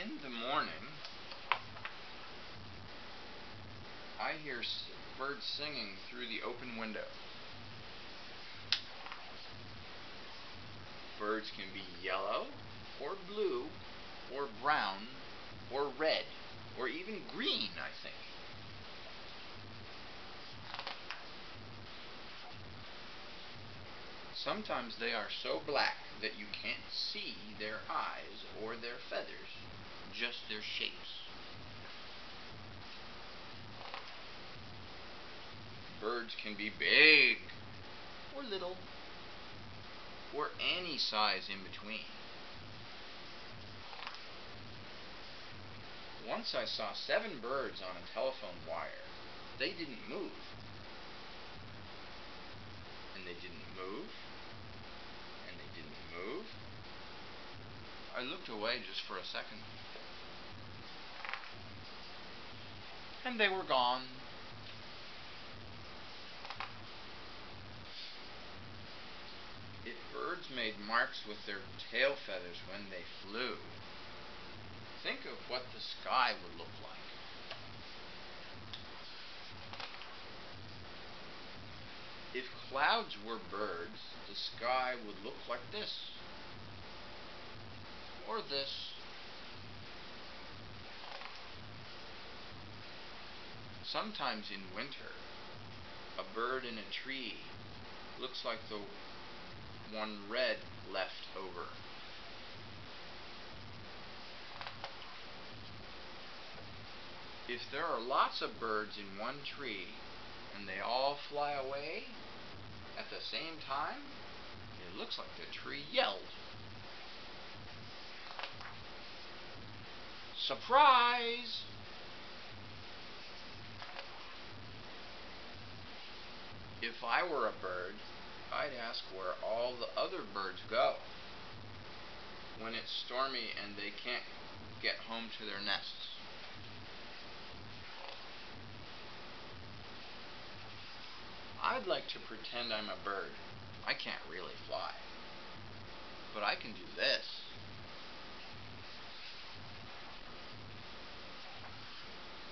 In the morning, I hear birds singing through the open window. Birds can be yellow, or blue, or brown, or red, or even green, I think. Sometimes they are so black that you can't see their eyes or their feathers, just their shapes. Birds can be big, or little, or any size in between. Once I saw 7 birds on a telephone wire. They didn't move. And they didn't move. And they didn't move. I looked away just for a second. And they were gone. If birds made marks with their tail feathers when they flew, think of what the sky would look like. If clouds were birds, the sky would look like this. Or this. Sometimes in winter, a bird in a tree looks like the one red left over. If there are lots of birds in one tree and they all fly away at the same time, it looks like the tree yelled. Surprise! If I were a bird, I'd ask where all the other birds go when it's stormy and they can't get home to their nests. I'd like to pretend I'm a bird. I can't really fly, but I can do this.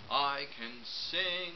I can sing